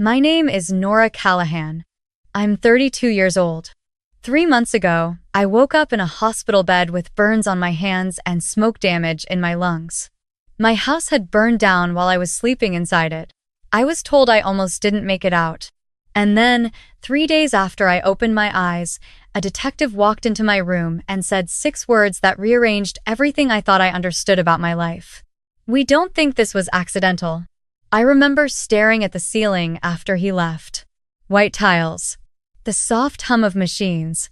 My name is Nora Callahan. I'm 32 years old. 3 months ago, I woke up in a hospital bed with burns on my hands and smoke damage in my lungs. My house had burned down while I was sleeping inside it. I was told I almost didn't make it out. And then, 3 days after I opened my eyes, a detective walked into my room and said 6 words that rearranged everything I thought I understood about my life. "We don't think this was accidental." I remember staring at the ceiling after he left. White tiles. The soft hum of machines.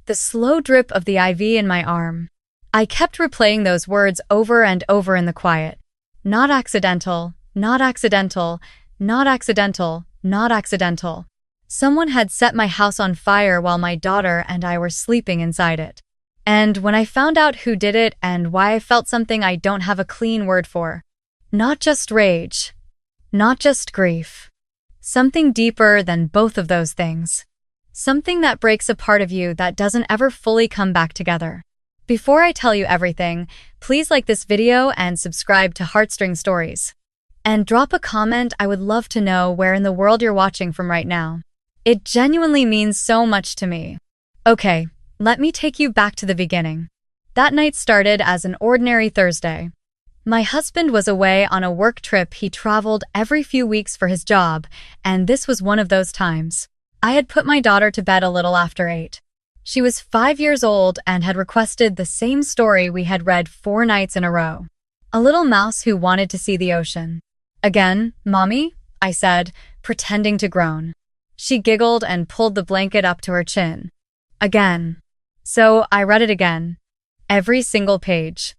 The slow drip of the IV in my arm. I kept replaying those words over and over in the quiet. Not accidental, not accidental, not accidental, not accidental. Someone had set my house on fire while my daughter and I were sleeping inside it. And when I found out who did it and why, I felt something I don't have a clean word for. Not just rage. Not just grief. Something deeper than both of those things. Something that breaks a part of you that doesn't ever fully come back together. Before I tell you everything, please like this video and subscribe to Heartstring Stories. And drop a comment. I would love to know where in the world you're watching from right now. It genuinely means so much to me. Okay, let me take you back to the beginning. That night started as an ordinary Thursday. My husband was away on a work trip. He traveled every few weeks for his job, and this was one of those times. I had put my daughter to bed a little after 8. She was 5 years old and had requested the same story we had read 4 nights in a row. A little mouse who wanted to see the ocean. "Again, Mommy?" I said, pretending to groan. She giggled and pulled the blanket up to her chin. "Again." So I read it again. Every single page.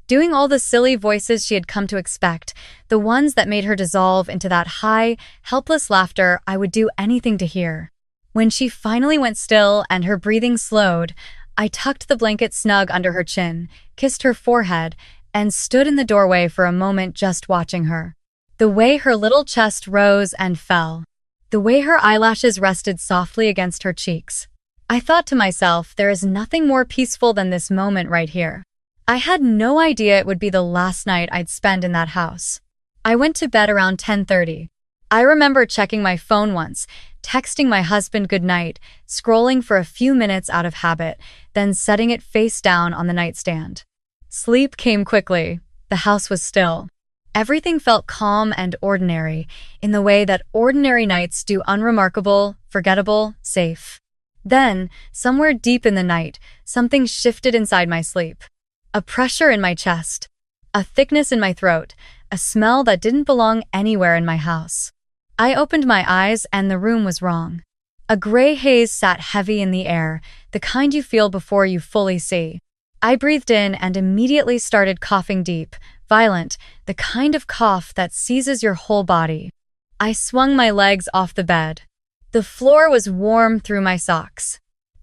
Doing all the silly voices she had come to expect, the ones that made her dissolve into that high, helpless laughter I would do anything to hear. When she finally went still and her breathing slowed, I tucked the blanket snug under her chin, kissed her forehead, and stood in the doorway for a moment just watching her. The way her little chest rose and fell. The way her eyelashes rested softly against her cheeks. I thought to myself, there is nothing more peaceful than this moment right here. I had no idea it would be the last night I'd spend in that house. I went to bed around 10:30. I remember checking my phone once, texting my husband goodnight, scrolling for a few minutes out of habit, then setting it face down on the nightstand. Sleep came quickly. The house was still. Everything felt calm and ordinary, in the way that ordinary nights do, unremarkable, forgettable, safe. Then, somewhere deep in the night, something shifted inside my sleep. A pressure in my chest, a thickness in my throat, a smell that didn't belong anywhere in my house. I opened my eyes and the room was wrong. A gray haze sat heavy in the air, the kind you feel before you fully see. I breathed in and immediately started coughing deep, violent, the kind of cough that seizes your whole body. I swung my legs off the bed. The floor was warm through my socks.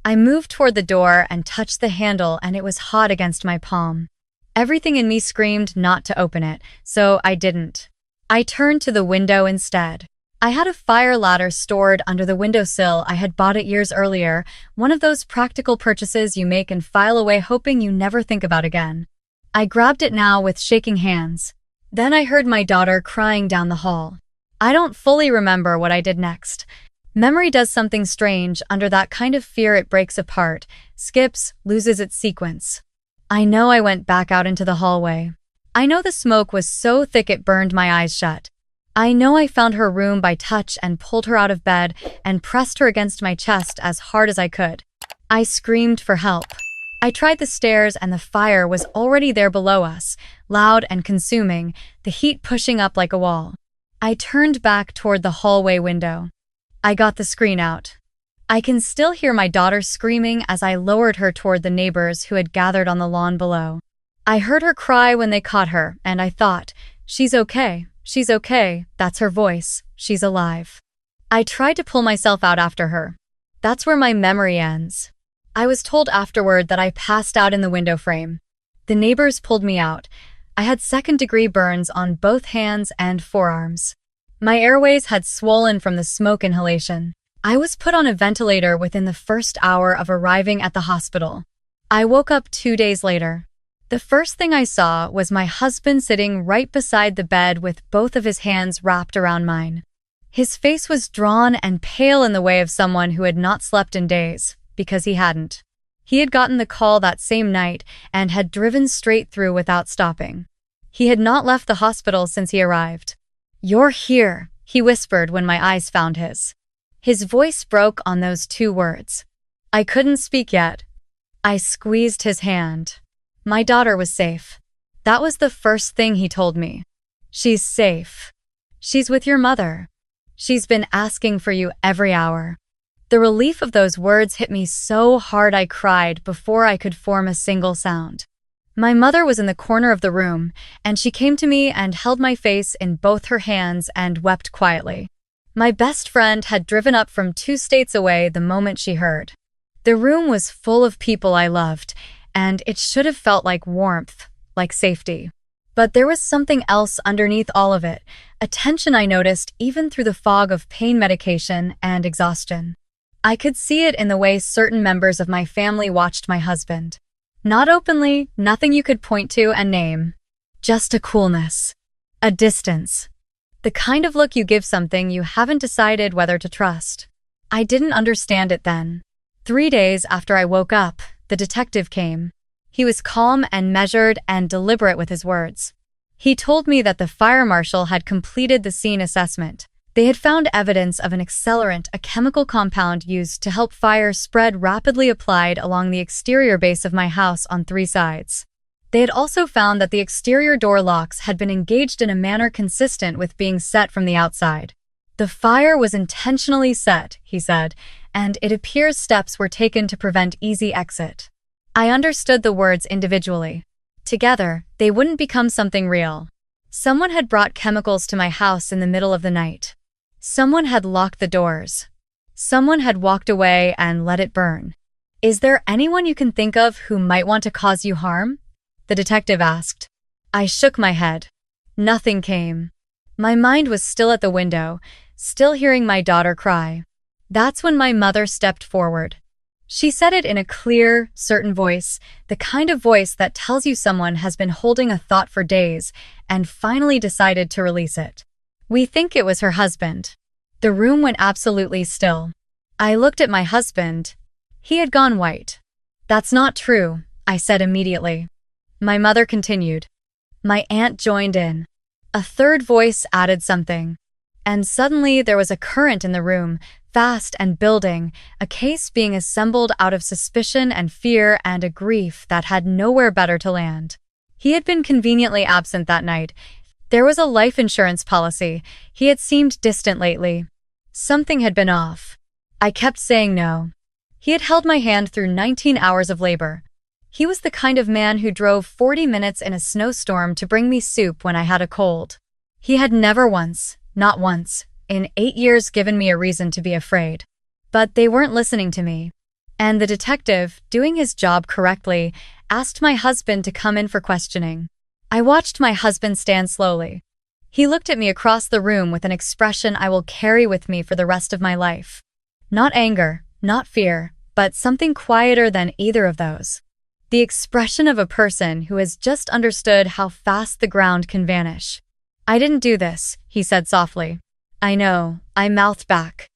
I moved toward the door and touched the handle, and it was hot against my palm. Everything in me screamed not to open it, so I didn't. I turned to the window instead. I had a fire ladder stored under the windowsill. I had bought it years earlier, one of those practical purchases you make and file away hoping you never think about again. I grabbed it now with shaking hands. Then I heard my daughter crying down the hall. I don't fully remember what I did next. Memory does something strange. Under that kind of fear, it breaks apart, skips, loses its sequence. I know I went back out into the hallway. I know the smoke was so thick it burned my eyes shut. I know I found her room by touch and pulled her out of bed and pressed her against my chest as hard as I could. I screamed for help. I tried the stairs and the fire was already there below us, loud and consuming, the heat pushing up like a wall. I turned back toward the hallway window. I got the screen out. I can still hear my daughter screaming as I lowered her toward the neighbors who had gathered on the lawn below. I heard her cry when they caught her, and I thought, she's okay, that's her voice, she's alive. I tried to pull myself out after her. That's where my memory ends. I was told afterward that I passed out in the window frame. The neighbors pulled me out. I had second-degree burns on both hands and forearms. My airways had swollen from the smoke inhalation. I was put on a ventilator within the first hour of arriving at the hospital. I woke up 2 days later. The first thing I saw was my husband sitting right beside the bed with both of his hands wrapped around mine. His face was drawn and pale in the way of someone who had not slept in days, because he hadn't. He had gotten the call that same night and had driven straight through without stopping. He had not left the hospital since he arrived. "You're here," he whispered when my eyes found his. His voice broke on those two words. I couldn't speak yet. I squeezed his hand. My daughter was safe. That was the first thing he told me. "She's safe. She's with your mother. She's been asking for you every hour." The relief of those words hit me so hard I cried before I could form a single sound. My mother was in the corner of the room, and she came to me and held my face in both her hands and wept quietly. My best friend had driven up from 2 states away the moment she heard. The room was full of people I loved, and it should have felt like warmth, like safety. But there was something else underneath all of it, a tension I noticed even through the fog of pain medication and exhaustion. I could see it in the way certain members of my family watched my husband. Not openly, nothing you could point to and name. Just a coolness. A distance. The kind of look you give something you haven't decided whether to trust. I didn't understand it then. 3 days after I woke up, the detective came. He was calm and measured and deliberate with his words. He told me that the fire marshal had completed the scene assessment. They had found evidence of an accelerant, a chemical compound used to help fire spread rapidly applied along the exterior base of my house on 3 sides. They had also found that the exterior door locks had been engaged in a manner consistent with being set from the outside. "The fire was intentionally set," he said, "and it appears steps were taken to prevent easy exit." I understood the words individually. Together, they wouldn't become something real. Someone had brought chemicals to my house in the middle of the night. Someone had locked the doors. Someone had walked away and let it burn. "Is there anyone you can think of who might want to cause you harm?" the detective asked. I shook my head. Nothing came. My mind was still at the window, still hearing my daughter cry. That's when my mother stepped forward. She said it in a clear, certain voice, the kind of voice that tells you someone has been holding a thought for days and finally decided to release it. "We think it was her husband." The room went absolutely still. I looked at my husband. He had gone white. "That's not true," I said immediately. My mother continued. My aunt joined in. A third voice added something. And suddenly there was a current in the room, fast and building, a case being assembled out of suspicion and fear and a grief that had nowhere better to land. He had been conveniently absent that night. There was a life insurance policy. He had seemed distant lately. Something had been off. I kept saying no. He had held my hand through 19 hours of labor. He was the kind of man who drove 40 minutes in a snowstorm to bring me soup when I had a cold. He had never once, not once, in 8 years given me a reason to be afraid. But they weren't listening to me. And the detective, doing his job correctly, asked my husband to come in for questioning. I watched my husband stand slowly. He looked at me across the room with an expression I will carry with me for the rest of my life. Not anger, not fear, but something quieter than either of those. The expression of a person who has just understood how fast the ground can vanish. "I didn't do this," he said softly. "I know," I mouthed back.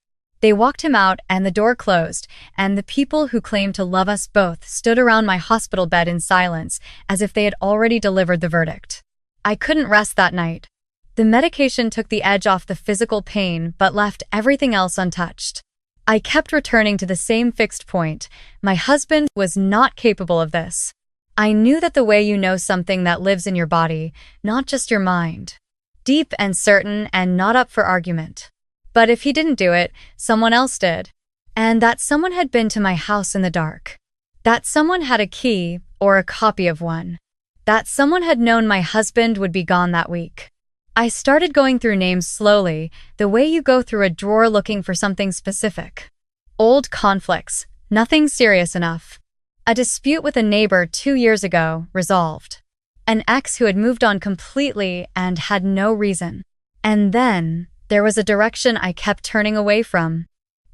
They walked him out and the door closed, and the people who claimed to love us both stood around my hospital bed in silence, as if they had already delivered the verdict. I couldn't rest that night. The medication took the edge off the physical pain but left everything else untouched. I kept returning to the same fixed point. My husband was not capable of this. I knew that the way you know something that lives in your body, not just your mind. Deep and certain and not up for argument. But if he didn't do it, someone else did. And that someone had been to my house in the dark. That someone had a key, or a copy of one. That someone had known my husband would be gone that week. I started going through names slowly, the way you go through a drawer looking for something specific. Old conflicts, nothing serious enough. A dispute with a neighbor 2 years ago, resolved. An ex who had moved on completely and had no reason. And then, there was a direction I kept turning away from.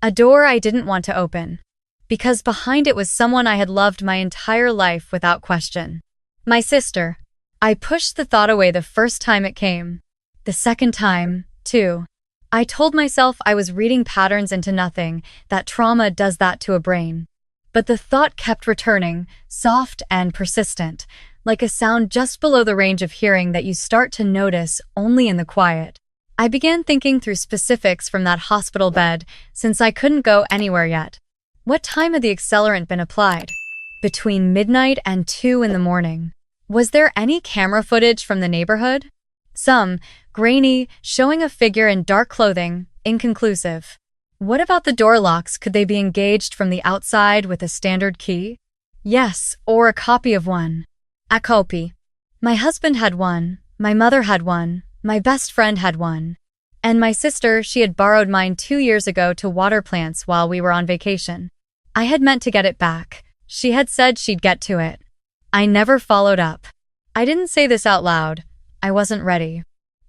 A door I didn't want to open. Because behind it was someone I had loved my entire life without question. My sister. I pushed the thought away the first time it came. The second time, too. I told myself I was reading patterns into nothing, that trauma does that to a brain. But the thought kept returning, soft and persistent, like a sound just below the range of hearing that you start to notice only in the quiet. I began thinking through specifics from that hospital bed, since I couldn't go anywhere yet. What time had the accelerant been applied? Between midnight and 2 in the morning. Was there any camera footage from the neighborhood? Some, grainy, showing a figure in dark clothing, inconclusive. What about the door locks? Could they be engaged from the outside with a standard key? Yes, or a copy of one. A copy. My husband had one, my mother had one, my best friend had one. And my sister, she had borrowed mine 2 years ago to water plants while we were on vacation. I had meant to get it back. She had said she'd get to it. I never followed up. I didn't say this out loud. I wasn't ready.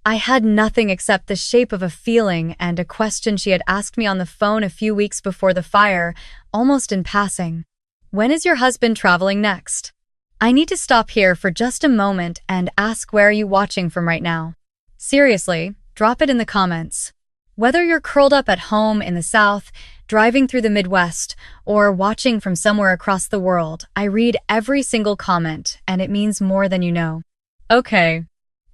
I had nothing except the shape of a feeling and a question she had asked me on the phone a few weeks before the fire, almost in passing. When is your husband traveling next? I need to stop here for just a moment and ask, where are you watching from right now? Seriously, drop it in the comments. Whether you're curled up at home in the South, driving through the Midwest, or watching from somewhere across the world, I read every single comment, and it means more than you know. Okay,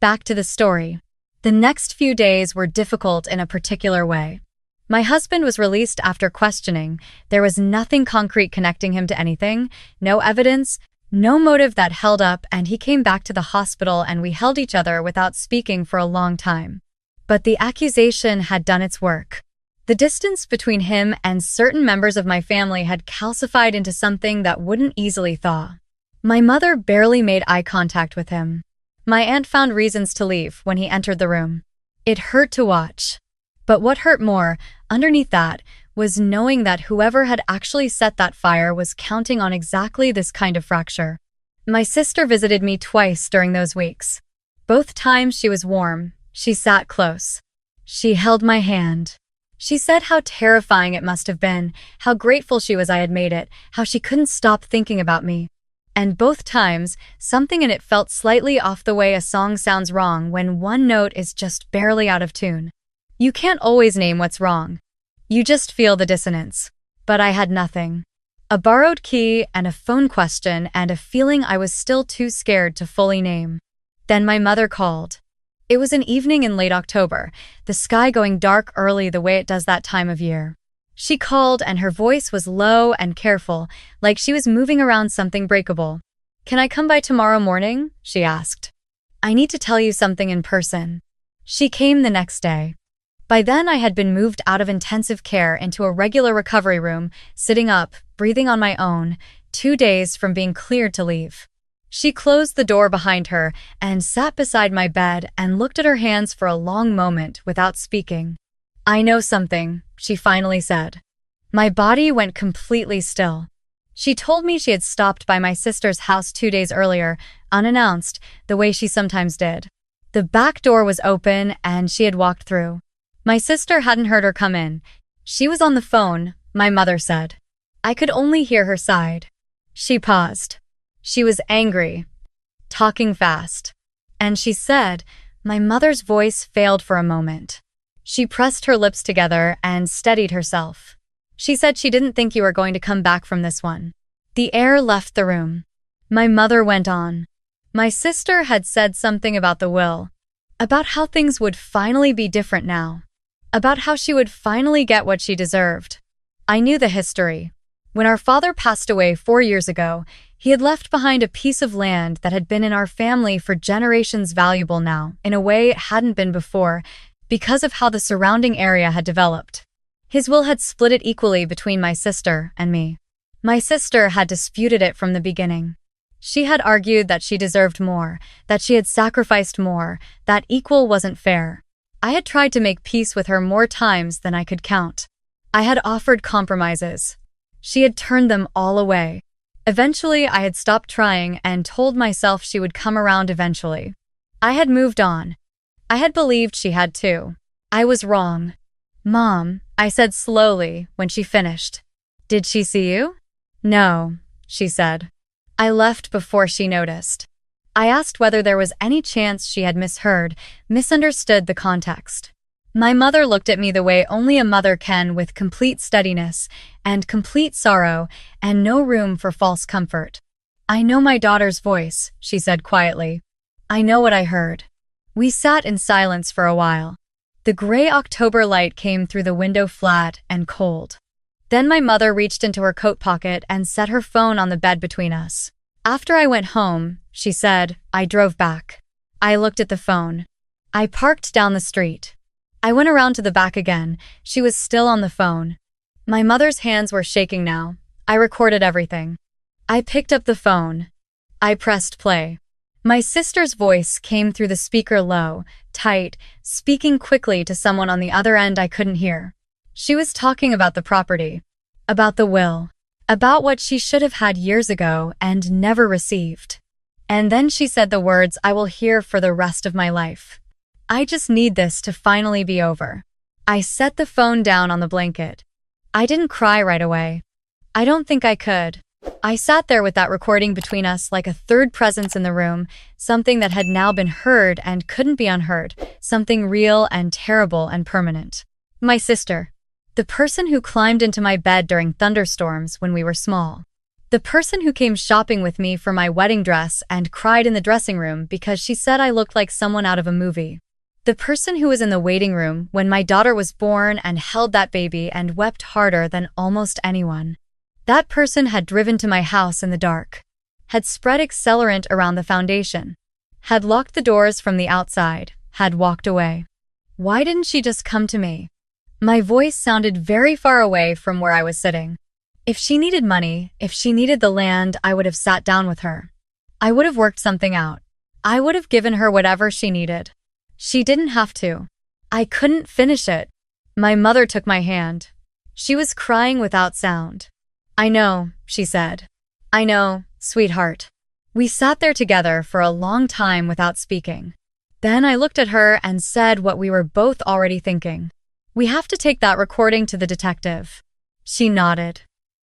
back to the story. The next few days were difficult in a particular way. My husband was released after questioning. There was nothing concrete connecting him to anything, no evidence, no motive that held up, and he came back to the hospital and we held each other without speaking for a long time. But the accusation had done its work. The distance between him and certain members of my family had calcified into something that wouldn't easily thaw. My mother barely made eye contact with him. My aunt found reasons to leave when he entered the room. It hurt to watch. But what hurt more, underneath that, was knowing that whoever had actually set that fire was counting on exactly this kind of fracture. My sister visited me twice during those weeks. Both times she was warm. She sat close. She held my hand. She said how terrifying it must have been, how grateful she was I had made it, how she couldn't stop thinking about me. And both times, something in it felt slightly off, the way a song sounds wrong when one note is just barely out of tune. You can't always name what's wrong. You just feel the dissonance. But I had nothing. A borrowed key and a phone question and a feeling I was still too scared to fully name. Then my mother called. It was an evening in late October, the sky going dark early the way it does that time of year. She called and her voice was low and careful, like she was moving around something breakable. "Can I come by tomorrow morning?" she asked. "I need to tell you something in person." She came the next day. By then I had been moved out of intensive care into a regular recovery room, sitting up, breathing on my own, 2 days from being cleared to leave. She closed the door behind her and sat beside my bed and looked at her hands for a long moment without speaking. "I know something," she finally said. My body went completely still. She told me she had stopped by my sister's house 2 days earlier, unannounced, the way she sometimes did. The back door was open and she had walked through. My sister hadn't heard her come in. She was on the phone, my mother said. I could only hear her sigh. She paused. She was angry, talking fast. And she said, my mother's voice failed for a moment. She pressed her lips together and steadied herself. She said she didn't think you were going to come back from this one. The air left the room. My mother went on. My sister had said something about the will, about how things would finally be different now, about how she would finally get what she deserved. I knew the history. When our father passed away 4 years ago, he had left behind a piece of land that had been in our family for generations, valuable now, in a way it hadn't been before, because of how the surrounding area had developed. His will had split it equally between my sister and me. My sister had disputed it from the beginning. She had argued that she deserved more, that she had sacrificed more, that equal wasn't fair. I had tried to make peace with her more times than I could count. I had offered compromises. She had turned them all away. Eventually, I had stopped trying and told myself she would come around eventually. I had moved on. I had believed she had too. I was wrong. "Mom," I said slowly when she finished. "Did she see you?" "No," she said. I left before she noticed. I asked whether there was any chance she had misheard, misunderstood the context. My mother looked at me the way only a mother can, with complete steadiness and complete sorrow and no room for false comfort. "I know my daughter's voice," she said quietly. "I know what I heard." We sat in silence for a while. The gray October light came through the window, flat and cold. Then my mother reached into her coat pocket and set her phone on the bed between us. "After I went home," she said, "I drove back. I looked at the phone. I parked down the street. I went around to the back again. She was still on the phone." My mother's hands were shaking now. I recorded everything. I picked up the phone. I pressed play. My sister's voice came through the speaker, low, tight, speaking quickly to someone on the other end I couldn't hear. She was talking about the property, about the will, about what she should have had years ago and never received. And then she said the words I will hear for the rest of my life. "I just need this to finally be over." I set the phone down on the blanket. I didn't cry right away. I don't think I could. I sat there with that recording between us like a third presence in the room, something that had now been heard and couldn't be unheard, something real and terrible and permanent. My sister. The person who climbed into my bed during thunderstorms when we were small. The person who came shopping with me for my wedding dress and cried in the dressing room because she said I looked like someone out of a movie. The person who was in the waiting room when my daughter was born and held that baby and wept harder than almost anyone. That person had driven to my house in the dark, had spread accelerant around the foundation, had locked the doors from the outside, had walked away. Why didn't she just come to me? My voice sounded very far away from where I was sitting. If she needed money, if she needed the land, I would have sat down with her. I would have worked something out. I would have given her whatever she needed. She didn't have to. I couldn't finish it. My mother took my hand. She was crying without sound. "I know," she said. "I know, sweetheart." We sat there together for a long time without speaking. Then I looked at her and said what we were both already thinking. "We have to take that recording to the detective." She nodded.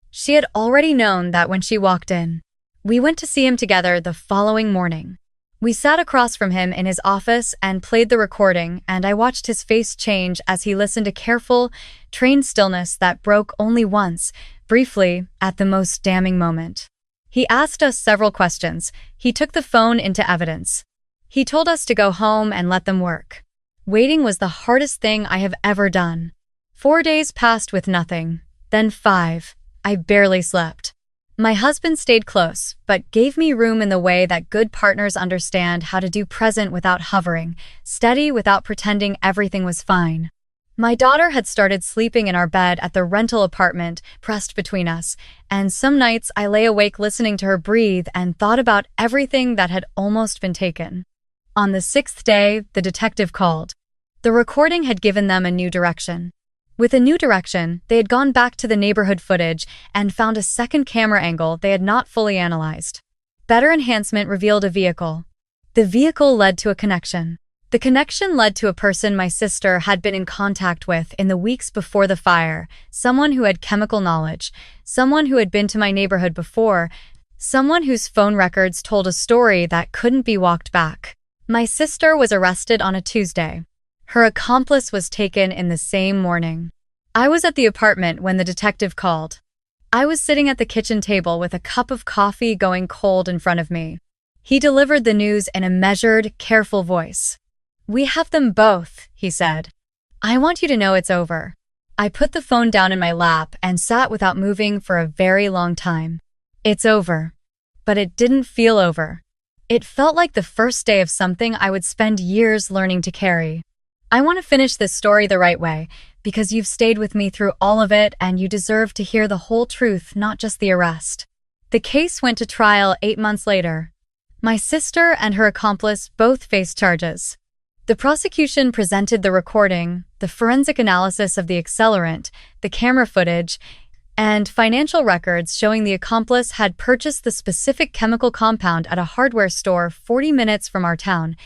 She had already known that when she walked in. We went to see him together the following morning. We sat across from him in his office and played the recording, and I watched his face change as he listened, a careful, trained stillness that broke only once, briefly, at the most damning moment. He asked us several questions. He took the phone into evidence. He told us to go home and let them work. Waiting was the hardest thing I have ever done. 4 days passed with nothing, then 5. I barely slept. My husband stayed close, but gave me room in the way that good partners understand how to do, present without hovering, steady without pretending everything was fine. My daughter had started sleeping in our bed at the rental apartment, pressed between us, and some nights I lay awake listening to her breathe and thought about everything that had almost been taken. On the 6th day, the detective called. The recording had given them a new direction. With a new direction, they had gone back to the neighborhood footage and found a second camera angle they had not fully analyzed. Better enhancement revealed a vehicle. The vehicle led to a connection. The connection led to a person my sister had been in contact with in the weeks before the fire, someone who had chemical knowledge, someone who had been to my neighborhood before, someone whose phone records told a story that couldn't be walked back. My sister was arrested on a Tuesday. Her accomplice was taken in the same morning. I was at the apartment when the detective called. I was sitting at the kitchen table with a cup of coffee going cold in front of me. He delivered the news in a measured, careful voice. "We have them both," he said. "I want you to know it's over." I put the phone down in my lap and sat without moving for a very long time. It's over. But it didn't feel over. It felt like the first day of something I would spend years learning to carry. I want to finish this story the right way, because you've stayed with me through all of it and you deserve to hear the whole truth, not just the arrest. The case went to trial 8 months later. My sister and her accomplice both faced charges. The prosecution presented the recording, the forensic analysis of the accelerant, the camera footage, and financial records showing the accomplice had purchased the specific chemical compound at a hardware store 40 minutes from our town,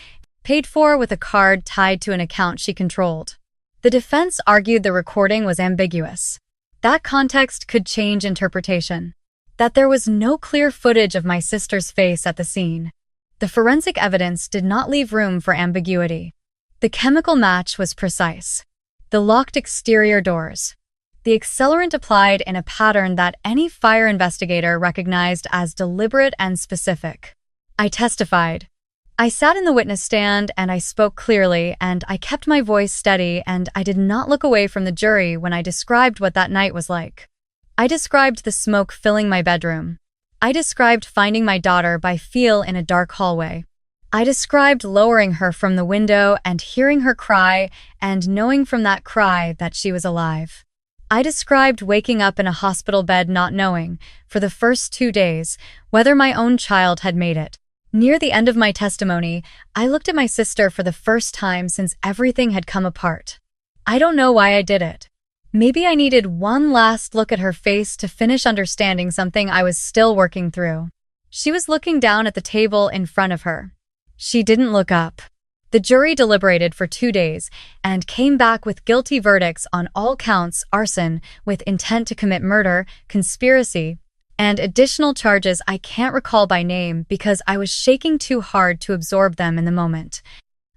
paid for with a card tied to an account she controlled. The defense argued the recording was ambiguous. That context could change interpretation. That there was no clear footage of my sister's face at the scene. The forensic evidence did not leave room for ambiguity. The chemical match was precise. The locked exterior doors. The accelerant applied in a pattern that any fire investigator recognized as deliberate and specific. I testified. I sat in the witness stand and I spoke clearly and I kept my voice steady and I did not look away from the jury when I described what that night was like. I described the smoke filling my bedroom. I described finding my daughter by feel in a dark hallway. I described lowering her from the window and hearing her cry and knowing from that cry that she was alive. I described waking up in a hospital bed not knowing, for the first 2 days, whether my own child had made it. Near the end of my testimony, I looked at my sister for the first time since everything had come apart. I don't know why I did it. Maybe I needed one last look at her face to finish understanding something I was still working through. She was looking down at the table in front of her. She didn't look up. The jury deliberated for 2 days and came back with guilty verdicts on all counts: arson with intent to commit murder, conspiracy, and additional charges I can't recall by name because I was shaking too hard to absorb them in the moment.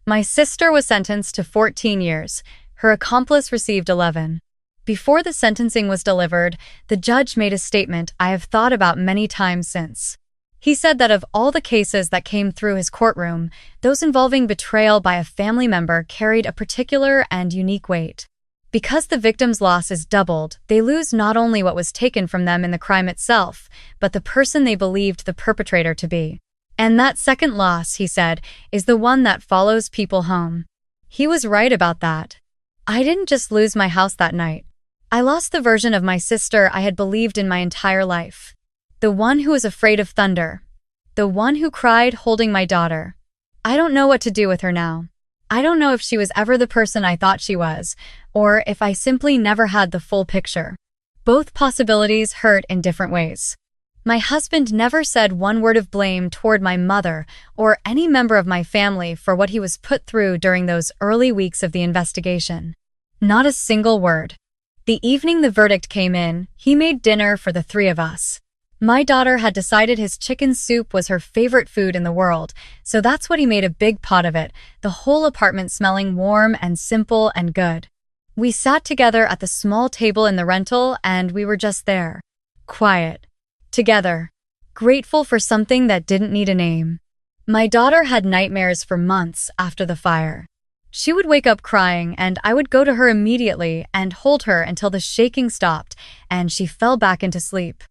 My sister was sentenced to 14 years. Her accomplice received 11. Before the sentencing was delivered, the judge made a statement I have thought about many times since. He said that of all the cases that came through his courtroom, those involving betrayal by a family member carried a particular and unique weight. Because the victim's loss is doubled, they lose not only what was taken from them in the crime itself, but the person they believed the perpetrator to be. And that second loss, he said, is the one that follows people home. He was right about that. I didn't just lose my house that night. I lost the version of my sister I had believed in my entire life. The one who was afraid of thunder. The one who cried holding my daughter. I don't know what to do with her now. I don't know if she was ever the person I thought she was, or if I simply never had the full picture. Both possibilities hurt in different ways. My husband never said one word of blame toward my mother or any member of my family for what he was put through during those early weeks of the investigation. Not a single word. The evening the verdict came in, he made dinner for the 3 of us. My daughter had decided his chicken soup was her favorite food in the world, so that's what he made a big pot of it, the whole apartment smelling warm and simple and good. We sat together at the small table in the rental and we were just there. Quiet. Together. Grateful for something that didn't need a name. My daughter had nightmares for months after the fire. She would wake up crying and I would go to her immediately and hold her until the shaking stopped and she fell back into sleep.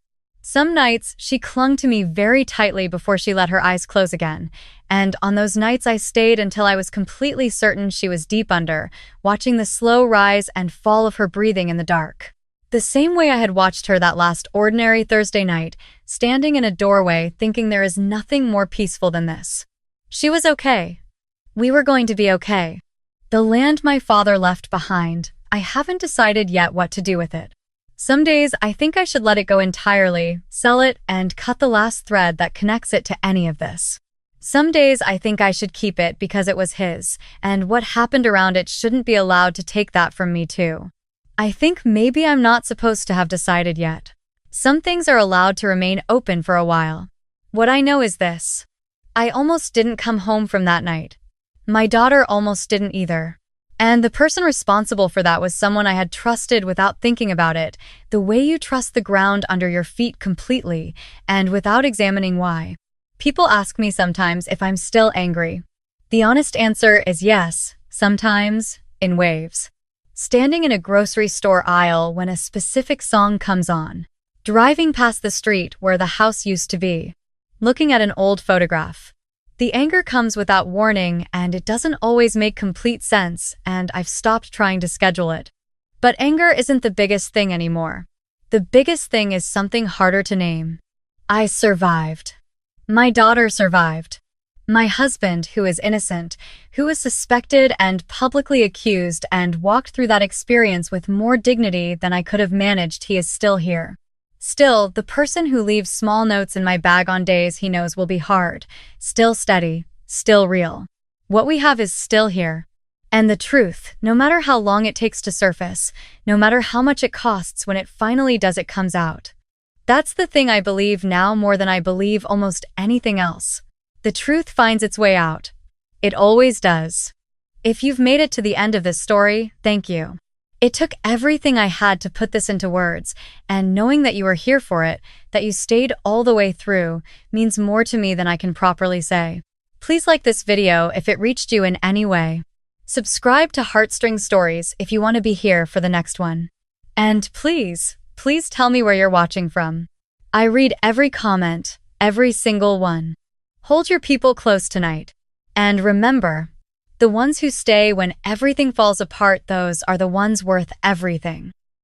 Some nights, she clung to me very tightly before she let her eyes close again, and on those nights I stayed until I was completely certain she was deep under, watching the slow rise and fall of her breathing in the dark. The same way I had watched her that last ordinary Thursday night, standing in a doorway thinking there is nothing more peaceful than this. She was okay. We were going to be okay. The land my father left behind, I haven't decided yet what to do with it. Some days I think I should let it go entirely, sell it, and cut the last thread that connects it to any of this. Some days I think I should keep it because it was his, and what happened around it shouldn't be allowed to take that from me too. I think maybe I'm not supposed to have decided yet. Some things are allowed to remain open for a while. What I know is this. I almost didn't come home from that night. My daughter almost didn't either. And the person responsible for that was someone I had trusted without thinking about it, the way you trust the ground under your feet completely, and without examining why. People ask me sometimes if I'm still angry. The honest answer is yes, sometimes, in waves. Standing in a grocery store aisle when a specific song comes on. Driving past the street where the house used to be. Looking at an old photograph. The anger comes without warning, and it doesn't always make complete sense, and I've stopped trying to schedule it. But anger isn't the biggest thing anymore. The biggest thing is something harder to name. I survived. My daughter survived. My husband, who is innocent, who was suspected and publicly accused and walked through that experience with more dignity than I could have managed, he is still here. Still, the person who leaves small notes in my bag on days he knows will be hard, still steady, still real. What we have is still here. And the truth, no matter how long it takes to surface, no matter how much it costs when it finally does, it comes out. That's the thing I believe now more than I believe almost anything else. The truth finds its way out. It always does. If you've made it to the end of this story, thank you. It took everything I had to put this into words, and knowing that you were here for it, that you stayed all the way through, means more to me than I can properly say. Please like this video if it reached you in any way. Subscribe to Heartstring Stories if you want to be here for the next one. And please tell me where you're watching from. I read every comment, every single one. Hold your people close tonight. And remember, the ones who stay when everything falls apart, those are the ones worth everything.